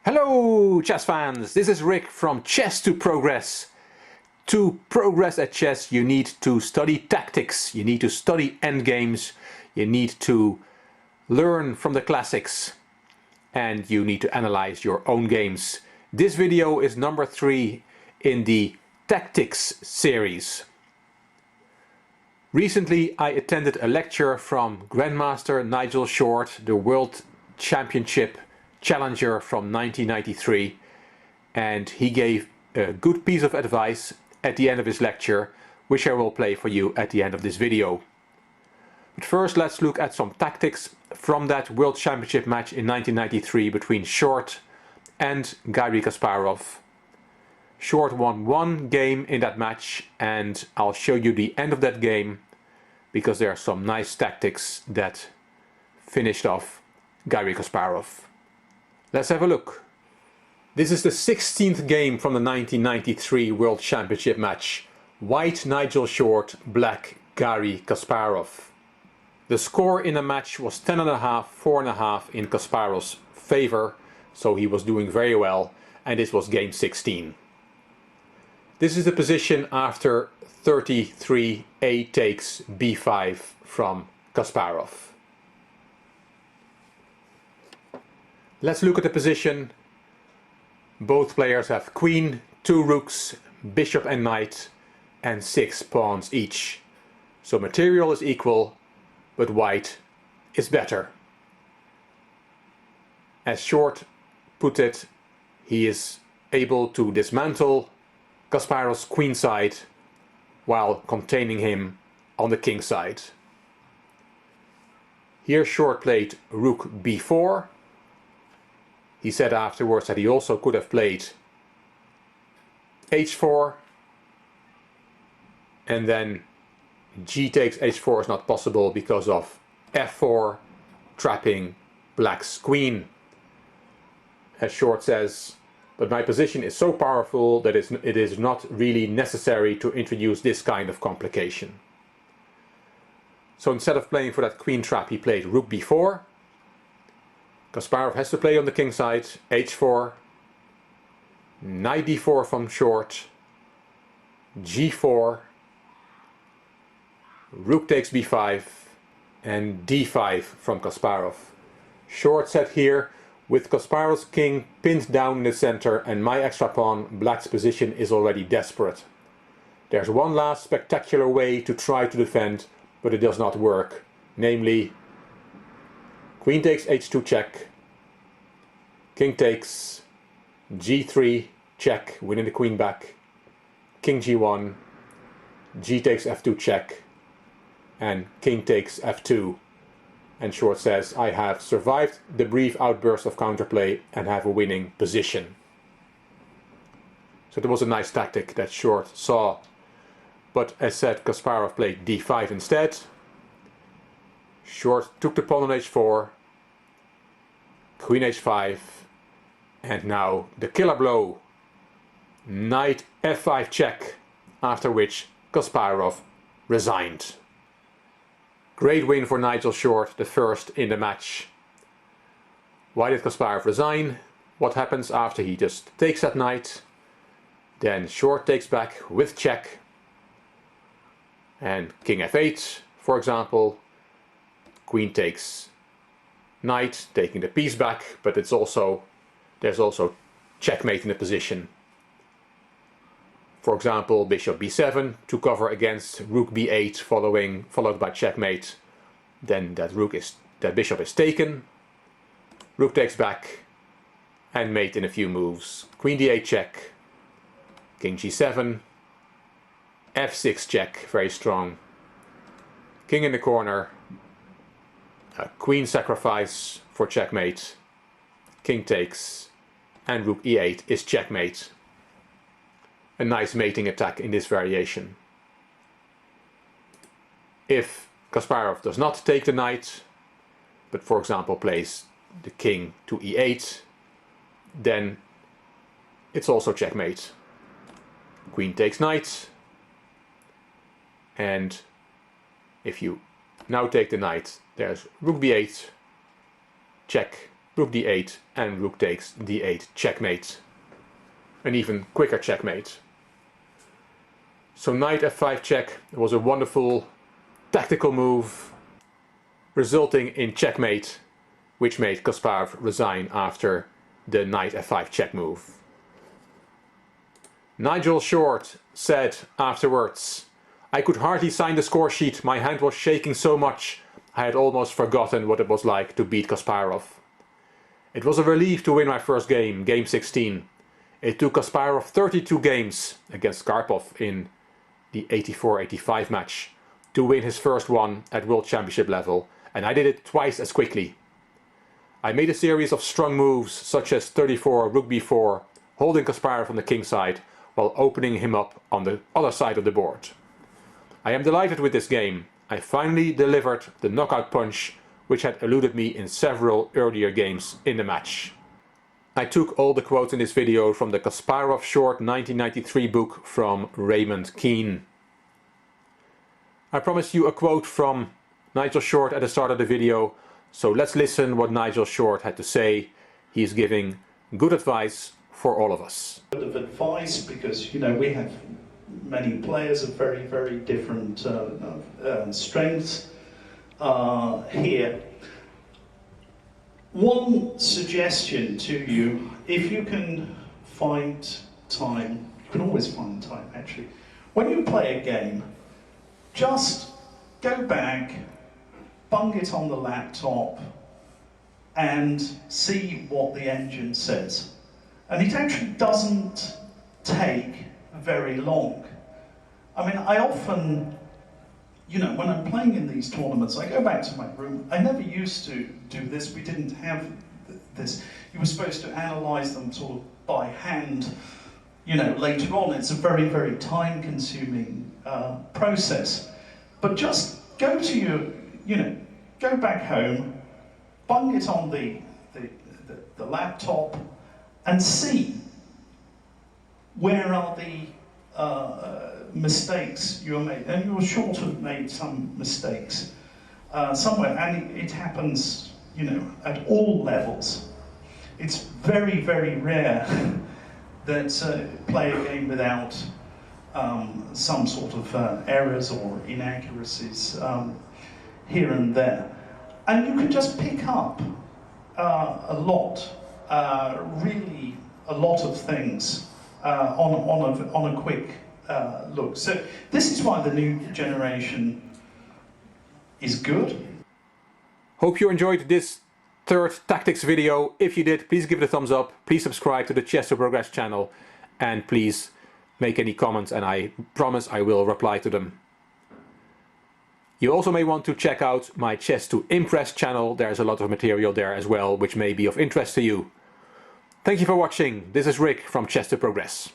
Hello chess fans, this is Rick from Chess to Progress. To progress at chess you need to study tactics, you need to study endgames, you need to learn from the classics and you need to analyze your own games. This video is number 3 in the Tactics series. Recently I attended a lecture from Grandmaster Nigel Short, the World Championship challenger from 1993, and he gave a good piece of advice at the end of his lecture, which I will play for you at the end of this video. But first let's look at some tactics from that World Championship match in 1993 between Short and Gary Kasparov. Short won one game in that match, and I'll show you the end of that game because there are some nice tactics that finished off Gary Kasparov. Let's have a look. This is the 16th game from the 1993 World Championship match. White Nigel Short, black Gary Kasparov. The score in the match was 10.5, 4.5 in Kasparov's favor, so he was doing very well, and this was game 16. This is the position after 33 A takes B5 from Kasparov. Let's look at the position. Both players have queen, 2 rooks, bishop and knight, and 6 pawns each. So material is equal, but white is better. As Short put it, he is able to dismantle Kasparov's queen side while containing him on the king side. Here Short played rook b4. He said afterwards that he also could have played h4, and then g takes h4 is not possible because of f4 trapping black's queen. As Short says, but my position is so powerful that it is not really necessary to introduce this kind of complication. So instead of playing for that queen trap, he played rook b4. Kasparov has to play on the king side, h4, knight d4 from Short, g4, rook takes b5, and d5 from Kasparov. Short said here, with Kasparov's king pinned down in the center and my extra pawn, black's position is already desperate. There's one last spectacular way to try to defend, but it does not work, namely queen takes h2 check, king takes g3 check, winning the queen back, king g1, g takes f2 check, and king takes f2. And Short says, I have survived the brief outburst of counterplay and have a winning position. So there was a nice tactic that Short saw. But as said, Kasparov played d5 instead. Short took the pawn on h4, queen h5, and now the killer blow, knight f5 check, after which Kasparov resigned. Great win for Nigel Short, the first in the match. Why did Kasparov resign? What happens after he just takes that knight? Then Short takes back with check, and king f8, for example. Queen takes knight, taking the piece back, but there's also checkmate in the position. For example, bishop b7 to cover against rook b8, followed by checkmate. Then that bishop is taken. Rook takes back, and mate in a few moves. Queen d8 check, king g7, f6 check, very strong. King in the corner. A queen sacrifice for checkmate, king takes, and rook e8 is checkmate. A nice mating attack in this variation. If Kasparov does not take the knight, but for example plays the king to e8, then it's also checkmate. Queen takes knight, and if you now take the knight, there's rook b8, check, rook d8 and rook takes d8 checkmate. An even quicker checkmate. So knight f5 check was a wonderful tactical move, resulting in checkmate, which made Kasparov resign after the knight f5 check move. Nigel Short said afterwards, "I could hardly sign the score sheet, my hand was shaking so much, I had almost forgotten what it was like to beat Kasparov. It was a relief to win my first game, game 16. It took Kasparov 32 games against Karpov in the 84-85 match to win his first one at World Championship level, and I did it twice as quickly. I made a series of strong moves such as 34 rook b4, holding Kasparov on the king side while opening him up on the other side of the board. I am delighted with this game. I finally delivered the knockout punch which had eluded me in several earlier games in the match." I took all the quotes in this video from the Kasparov-Short 1993 book from Raymond Keane. I promised you a quote from Nigel Short at the start of the video, so let's listen what Nigel Short had to say. He is giving good advice for all of us. Bit of advice, because you know we have many players of very, very different strengths here. One suggestion to you, if you can find time, you can always find time actually, when you play a game, just go back, bung it on the laptop and see what the engine says. And it actually doesn't take very long. I mean, I often, you know, when I'm playing in these tournaments, I go back to my room. I never used to do this. We didn't have this. You were supposed to analyze them sort of by hand, you know, later on. It's a very, very time-consuming process. But just go to your, you know, go back home, bung it on the laptop, and see where are the mistakes you made, and you're sure to have made some mistakes somewhere, and it happens, you know, at all levels. It's very, very rare that play a game without some sort of errors or inaccuracies here and there, and you can just pick up a lot, really a lot of things on a quick look. So this is why the new generation is good. Hope you enjoyed this third tactics video. If you did, please give it a thumbs up, please subscribe to the Chess to Progress channel, and please make any comments, and I promise I will reply to them. You also may want to check out my Chess to Impress channel. There's a lot of material there as well which may be of interest to you. Thank you for watching. This is Rick from Chess to Progress.